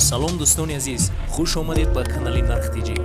салом дӯстони азиз, хуш омадед ба канали Нархтиҷи.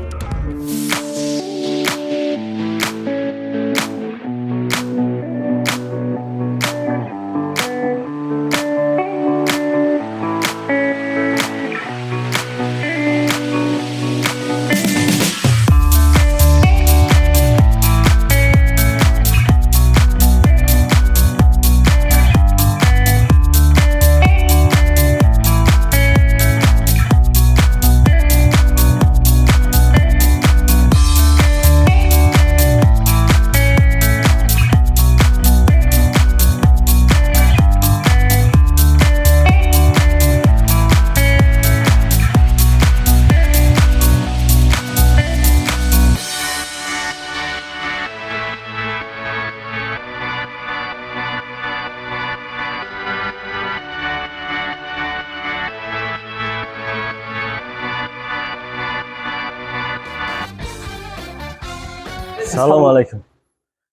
Салом алейкум.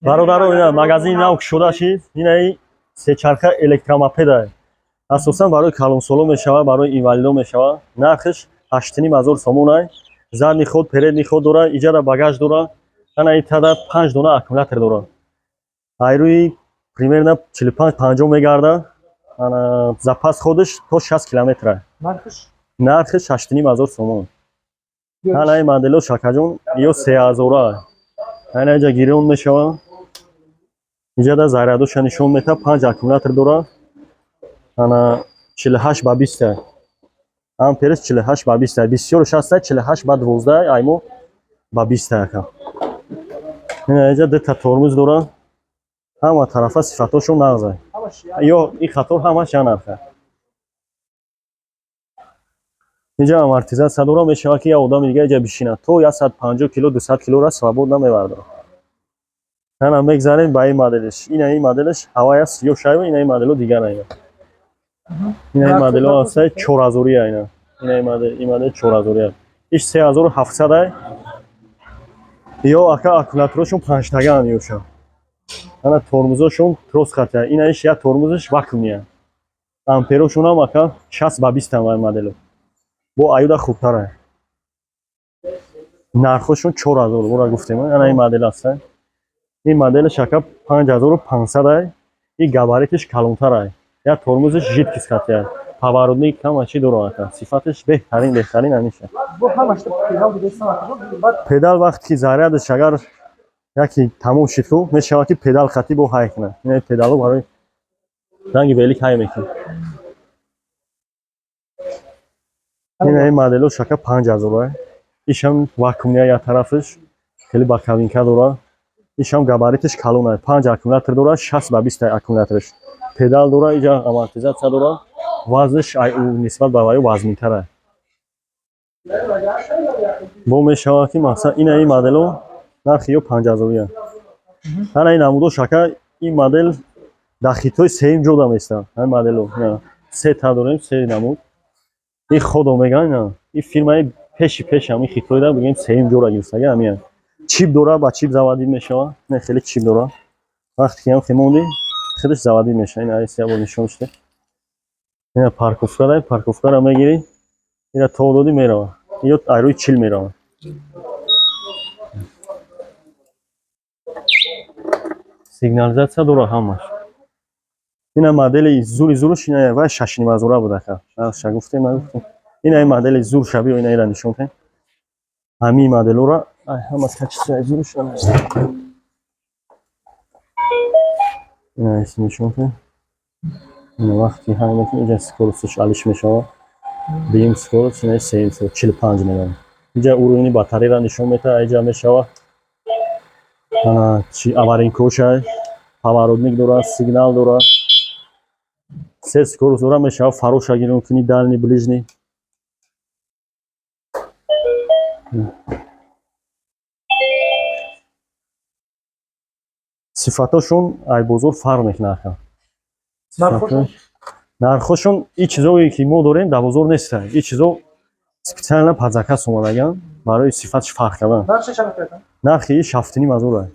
Бародаро, ина магазин нав шуда шид. Ина сечарха электромопеда. Асосан барои калонсоло мешава, барои инвалидо мешава. Нархиш 8500 сомон ай. Задни ход, передни ход дора, иҷада багаж дора. Ана итада 5 дона аккумулятор дора. Айруи примерно 45-50 мегарда. Ана запас ходиш то 60 километр ай. Нархиш 8500 сомон. Ана ин модело шакаҷон ё 3000 ай. Ана иҷа гирён мешава. Иҷада зарядоша нишон мета 5 аккумулятор дора. Ана 48 ба 20 амперис 48 ба 20 бисёрш аста 48 ба 12 аймо ба 20 ака. Ина иҷа дета тормоз дора. Ҳама тарафа сифатошон нағз. Ё ин қатор ҳамаш янарха. Иҷа амортизатсия дора, мешава ки як одами дига иҷа бишина. То 150 кило 200 килора свободна мебардора. Ана мегзарем ба ин моделиш. Ина ин моделиш ҳавая сиё шайва, ина ин модело дигар айна. Ина ин модело аста 4000 айна. Ина ин модел 4000. Иш 3700 ай. Ё ака аккумуляторошон 5 таган ёша. Ана тормозошон трос хатя. Ина иш я тормозиш вакуумия. Амперошон ам ака 60 ба 20 ам модело. Бо аюда хубтар ай. Нархошон 4000 бора гуфтем. Ана ин модел аста. Ин моделиш ака 5500 ай. Ин габаритиш калонтар ай. Я тормозиш жидкис хатя. Поворотник там чи дора ака. Сифатиш беҳтарин амиша. Бо ҳамаш педал дидесам ака. Педал вақти ки зарядиш агар яки тамом шид ку мешава ки педал хати бо ҳай кунад. Ин педало барои ранги велик ҳай мекунад. Ин модело шака 5000 ай. Ишам вакуумия я тарафиш хеле ба кабинка дора. Ишам габаритиш калон ай. 5 аккумулятор дора, 60 ба 20 аккумуляториш. Педал дора, иҷа амортизатсия дора. Вазниш ай нисбат ба ваё вазнинтар ай. Бо мешава ки масалан ина ин модело нархи ё 5000 ай. Ана ин намудо шака ин модел дар Хитой сеюм ҷода места. Ин модело се та дорем, се намуд. Ин ходо меган, ин фирмаи пешам ин Хитойда бигем сеюм ҷода гирифтага ҳамин. Чип дора, ба чип заводид мешава. Не хеле чип дора. Вақти ки ҳам химонди худаш заводид мешава. Ин айси бо нишон шуде. Ина парковка дай, парковкаро мегири. Ина то доди мерава. Ё айрои чил мерава. Сигнализатсия дора ҳамаш. Ина модели зури ина ва 6500 буд ака. Аша гуфтем, гуфтем. Ина ин модели зур шабиҳ ина ира нишон кунем. Ҳамин моделора ай ҳамас качисия зур шуда. Ина ис нишон кунем. Ина вақти ҳамин ки иҷа скоростиш алиш мешава. Бим скорост ина 745 мегам. Иҷа уровни батареяро нишон мета, иҷа мешава. Ана чи аваринкоша, поворотник дора, сигнал дора. Се скорост дора, мешава фароша гирем куни дальний, ближний. Сифатошон ай бозор фарқ мекунад. Нархошон ин чизое ки мо дорем дар бозор нест. Ин чизо специально под заказ омадаган барои сифатиш фарқ кардан. Нархи ин 7500 ай.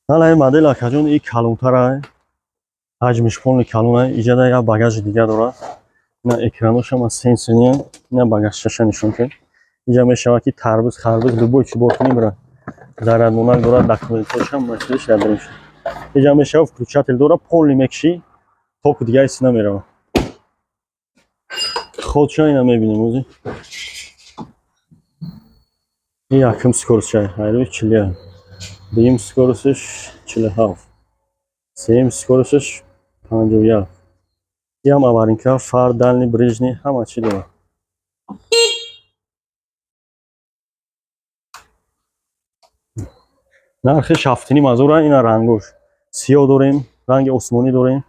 Ана ин модель акаҷон ин калонтар ай. Ҳаҷмиш полни калон ай. Иҷада як багажи дига дора. اینا اکرانوش هم از سنسوری هم اینا багажшаша нишон кунем. اینجا мешавад ки тарбуз харбуз любой чӣ бортони бирад зарадмонак дорад документош ҳам масъулиятш карда мешавад. اینجا мешавад включатель дорад полный мекшӣ току дигари сина меравад. ходша ина мебинем ози ин якум скоростша айрӯи 40 дуюм скоростш 47 сеюм скоростш 51 ям аваринка фар дальний брижний ҳама чӣ дорад. нархи 7,5 ина рангош сиёҳ дорем ранги осмонӣ дорем.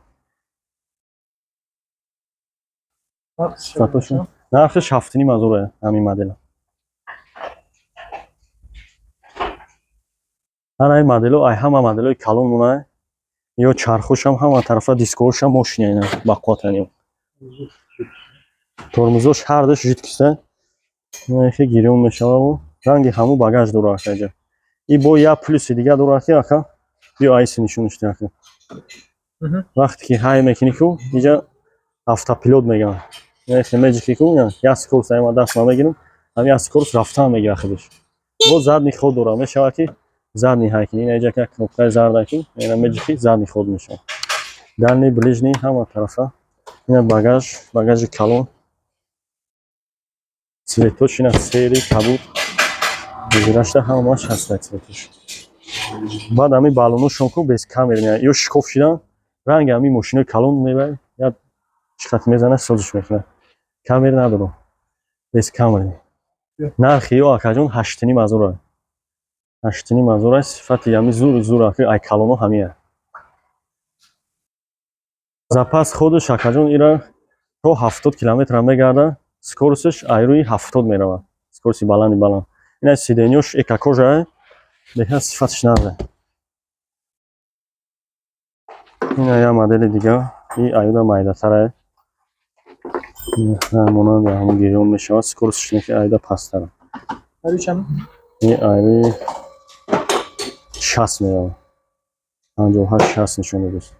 нархи 7,5 ҳамин модел. ана ин модело ай ҳама моделои калон мунае ё чархошам ҳама тарафа дискошам мошина ина бақотани тормозош ҳар душ жидкиста нахе гирён мешава у ранги ҳаму багаж дорад аҷа. И бо я плюси дига дорад ки ака биё айси нишонаш диака. вақте ки ҳай мекунӣ ку инҷа автопилот мегӯяд. нахе меҷики ку як скорост ама даст ма мегирам ам як скорост рафтан мегӯяд худаш. бо задни ход дорад мешавад ки задни ҳай кунӣ. ина инҷа як кнопкаи зарда ки ина меҷики задни ход мешавад. дальний ближний ҳама тарафа ина багажи калон цветош ина сери кабуд гузирашта ҳамаш ҳаста цветош. баъд ҳамин баллоношон ку без камер меяд ё шикоф шидан ранги ҳамин мошинаи калон мебарад як чиқат мезанад созиш мекунад. камер надорад без камер. нархи ё акаҷон 8,5 8,5 сифати ҳамин зур ай калоно ҳамин. запас ходаш акаҷон ира то 70 км мегардад скоростш айрӯи 70 меравад скорости баланд. ина сиденёш экокожа беҳад сифатш нарда. ина як модели дига и айда майдатара монанди ҳамон гирён мешавад скоростш неки айда пасттара. и айрӯи 60 меравад 58-60 нишон додааст.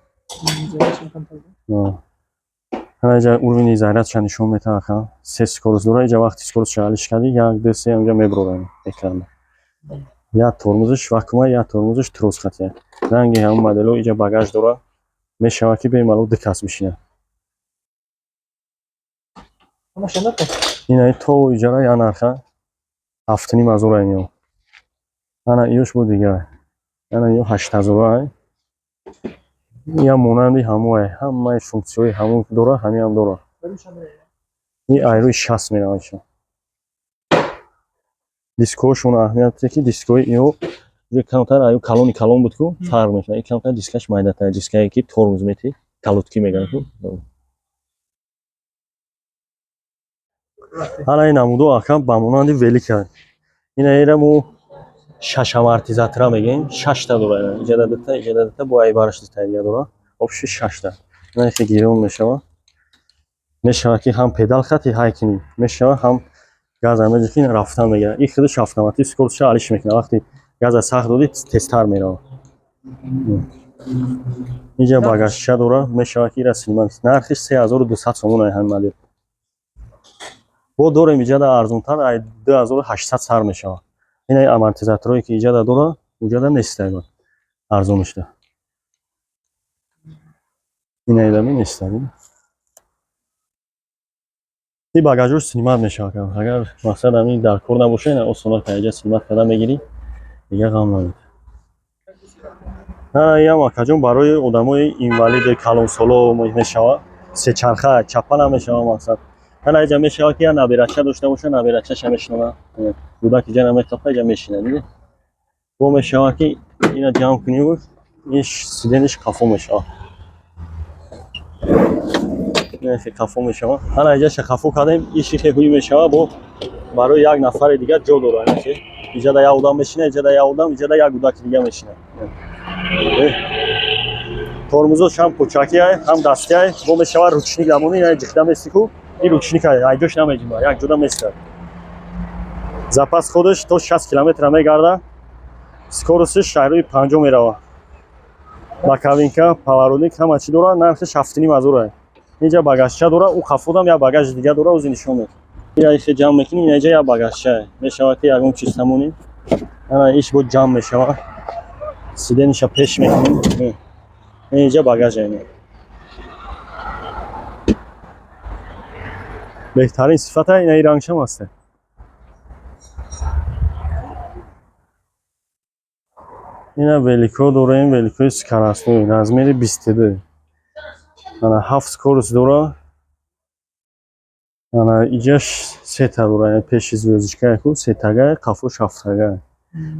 ҳанаҷа уровни зарядша нишон метавад ка 3 скорост дорад. инҷа вақти скоростша алиш кардӣ 1 2 3 онҷа мебурад экран. як тормозиш вакуума як тормозиш тросхатия. ранги ҳамон модело инҷа багаж дорад мешавад ки бемалол ду кас бишинад. ина то иҷара як нарха 7,5 меёбад. ана иёш бо дига ана ё 8,000 я монанди ҳамои ҳамаи функсияҳои ҳамон дорад ҳамин ҳам дорад. и айрӯи 60 меравад. дискҳошон аҳамияте ки дискҳои ино камтар аю калони калон буд ку фарқ мекунад. ин камтар дискаш майдатар дискае ки тормоз мети калоткӣ мегӯяд ку. ана ин намудо ака ба монанди велика. ина ера мо 6 амортизатора мегӯем 6 та дорад. иҷодата бо ай бараш дига дорад обши 6 та. ина ки гирён мешавад. мешавад ки ҳам педал хати ҳай кунӣ мешавад ҳам газа меҷики рафтан мегӯяд. ин худаш автоматик скоростша алиш мекунад. вақти газа сахт додӣ тезтар меравад. инҷа багажча дорад мешавад ки ира синемат. нархи 3200 сомон ай ҳамин модел. бо дорем иҷода арзонтар ай 2800 сар мешавад. ин ай амортизаторое ки иҷода дорад уҷода нестад арзонишда. ин ай дами нестад. ин багажош синемат мешавад. агар мақсад ҳамин дар кор набоша ина осонак таҷа синемат карда мегирӣ дига ғам надор. ям акаҷон барои одамои инвалиди калонсоло мешавад. сечарха чапан ҳам мешавад мақсад. ана иҷа мешавад ки я набирача дошта боша набирачаша мешинонад. кӯдак иҷа наметофта иҷа мешинад. бо мешавад ки ина ҷамъ кунӣ ин сидениш қафо мешавад. қафо мешавад. ана иҷаша қафо кардем ин шихе ҳуй мешавад бо барои як нафари дига ҷо дорад. иҷада як одам мешинад иҷада як одам иҷада як кӯдаки дига мешинад. тормозош ҳам кӯчаки ҳам дастӣ бо мешавад ручник дамони ина ҷихта мести ку ин ручник айҷош намеҷима як ҷода местад. запас ходаш то 60 км мегардад скоростиш айрӯи 50 меравад. ба кабинка поворотник ҳама чӣ дорад. нархиш 7,5 اینجا باگاشچا داره او خفودم یا باگاژ دیگه داره او نشون میده یا ایش جمع میکنی اینجا یا باگاشچا میشود که یگون چیز تمونی انا ایش بود جمع میشود سیده نشه پیش میکنی اینجا باگاژ اینه بهترین صفت این رنگشم هسته اینا ولیکو داریم ولیکو سکاراسنوی размери 22 انا 7 корпус дора ана иҷаш сета дора пеши звёздочка ку сетага қафу шафтага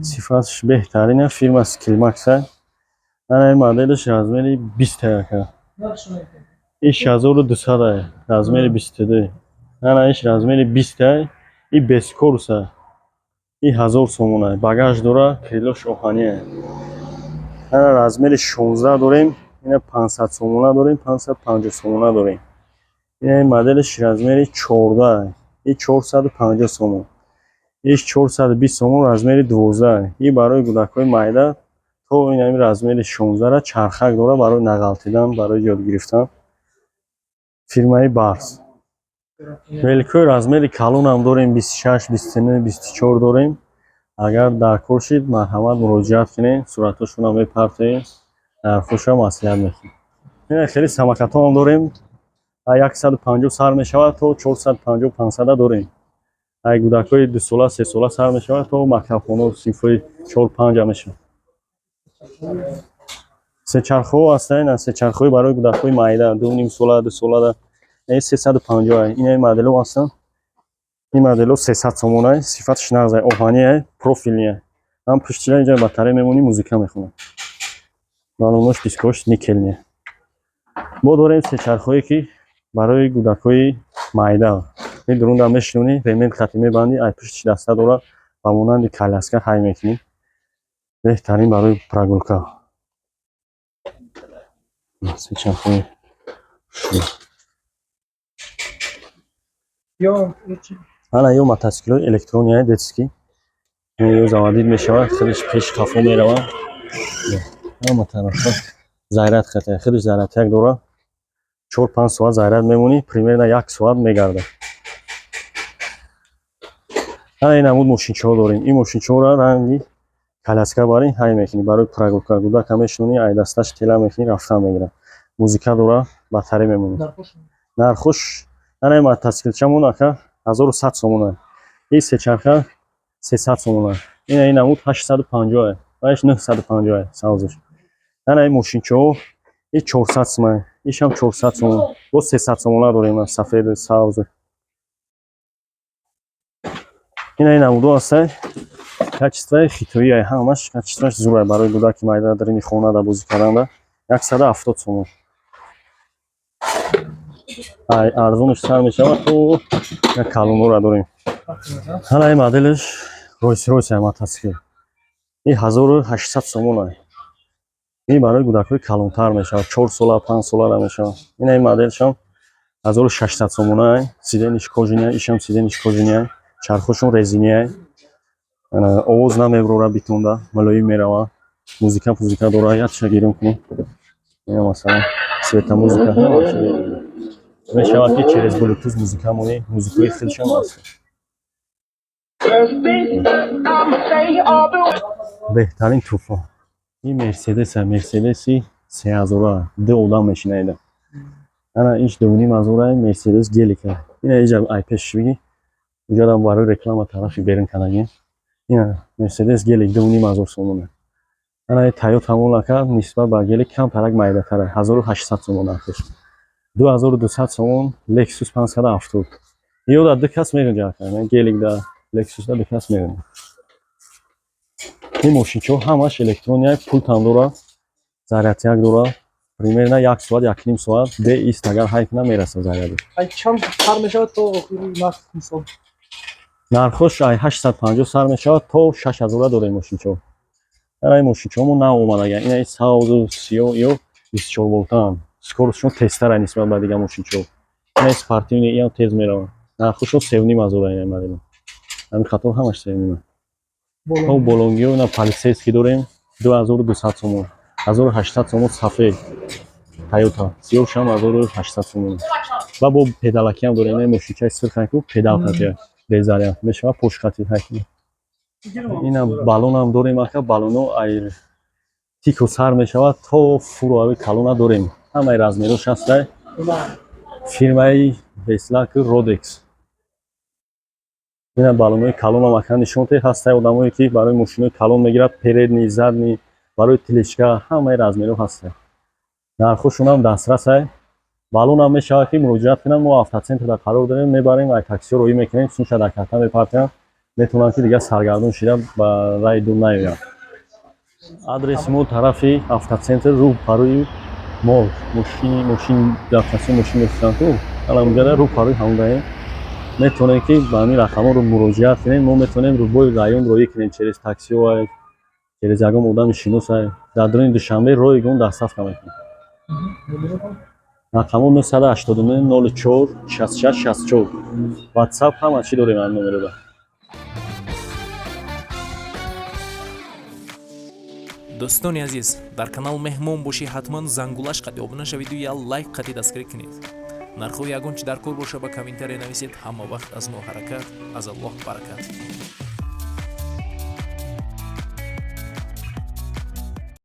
сифатш беҳтарина фирма Skillmax ана моделиш размери 20 ка иш 1200 размери 22 ана иш размери 20 и без корпуса и 1000 сомона багаж дора крило шоҳани ана размери 16 дорем ина 500 сомона дорем 550 сомона дорем ина моделиш размери 14 и 450 сомон иш 420 сомон размери 12 и барои гудакҳои майда то ин размери 16 ра чархак дора барои нағалтидан барои ёд гирифтан фирмаи Barz великои размери калонам дорем 26 29 24 дорем агар дар кор шид марҳамат муроҷиат кинед суратҳошонам мепартоем нархоша маслиҳат мекунем ин хеле самокатҳоам дорем 150 сар мешавад то 450 500 дорем ай гудакҳои 2 сола 3 сола сар мешавад то мактабхона синфҳои 4 5 мешавад сечархҳо ҳастанд сечархҳои барои гудакҳои майда 2 сола 2 сола 350 ин моделҳо ҳастанд ин моделҳо 300 сомона сифатш нағз оҳани профилни ҳам пуштила инҷа батарея мемонӣ музика мехонад балонош дискош никелни мо дорем сечархҳое ки барои гудакҳои майда медурундам мешунӣ ремел хати мебандӣ ай пуштиш даста дора ба монанди коляска ҳай мекунӣ беҳтарин барои прогулка сечархҳои ана ё мотоциклҳои электронияи детски ё заводид мешавад хелиш пеш хафо меравад ҳама тарафа заряд хата хелиш зарядяк дора 4-5 соат заряд мемонӣ примерно 1 соат мегардад ана ин амуд мошинчаҳо дорем ин мошинчаҳоро ранги коляска барин ҳай мекунӣ барои прогулка гудака мешунӣ ай дасташ тела мекунӣ рафтан мегирад музика дора батарея мемонӣ нархош ана мотоциклчамон ака 1100 сомона ин сечарха 300 сомона ин амуд 850 аш 950 савзош ана ин мошинчаҳо ин 400 сомон ишам 400 сомон бо 300 сомона дорем сафеди савз ин амудо аста качествои хитоия ҳамаш качествоаш зура барои гудаки майда дарини хона да бозӣ карданда 170 сомон ай арзонаш сар мешавад то калонҳоро дорем ҳана ин моделиш Rolls-Royce мотоцикл ин 1800 сомон ин барои гудакҳои калонтар мешавад 4 сола 5 сола мешавад ин моделшам 1600 сомон сидениш кожини ишам сидениш кожини чархошон резини овоз намеброра битонда малоим мерава музика дора ятша гирем кунем ин масалан света музика мешавад ки через Bluetooth музика монӣ музикаи хелшам аст беҳтарин туфо ин мерседеси 3000 ду одам мешинаида ана иш 2500 мерседес гелика ин иҷа айпеш биги иҷадам барои реклама тарафи берин канагин ин мерседес гелик 2500 сомон ана Toyota молака нисбат ба гелик кам тарак майдатара 1800 сомон ахеш 2200 сомон Lexus 570 ёда дикас мегунҷа гелик да Lexus да дикас мегунҷа ин мошинчаҳо ҳамаш электрония пултам дора зарядяк дора примерно 1 соат 1.5 соат бе ист агар ҳай кунам мерасад заряди ай чанд сар мешавад то охири нарх мисол нархош ай 850 сар мешавад то 6000 дорем мошинчаҳо ана ин мошинчаҳомо нав омадаган ин саузу сиё ё 24 волтан скоростшон тезтара нисбат ба дига мошинчаҳо ин спортивни ин тез меравад нархошон 3500 ин модело ҳамин қатор ҳамаш 3500 то болонгиё на полисейский дорем 2200 сомон 1800 сомон сафед Toyota. Сиёҳаш ҳам 1800 сомон. Ва бо педалаки ҳам дорем. Ин мошинчаи сирханку педалка безаря мешава пошхати ҳакӣ. Инам балон ҳам дорем ака балоно ай тику сар мешава то фурови калона дорем. Ҳамаи размерош ҳаста. Фирмаи Веслак Rodex. Ина балонои калон ҳам ака нишонте ҳаста. Одамое ки барои мошинои калон мегирад передни задни барои тилишка ҳамаи размеро ҳаста. Нархошон ҳам дастрас аст. Балон ҳам мешава ки муроҷиат кунам мо автоцентрда қарор дорем мебарем ай таксиро роӣ мекунем сумша дар карта мепартиям метавонанд ки дигар саргардон шида ба райду наёянд. Адреси мо тарафи автоцентр рӯ парои мол мошин дафтаси мошин мефурӯшанд ку аламҷада рӯ парои ҳамдаем метавонем ки ба ҳамин рақамҳоро муроҷиат кунем мо метавонем рӯбои район роӣ кунем через таксиҳо ай через ягон одами шинос ай дар дуруни душанбе роҳигон доставка мекунем. Рақамҳо 989 04 66 64 WhatsApp ҳама чӣ дорем ҳамин номерода. дӯстони азиз дар канал меҳмон бошӣ ҳатман зангулаш қади обуна шавиду я лайк қади дастгирӣ кунед. нархҳои ягон чи дар кор боша ба комментария нависед. ҳама вақт аз мо ҳаракат аз Аллоҳ баракат.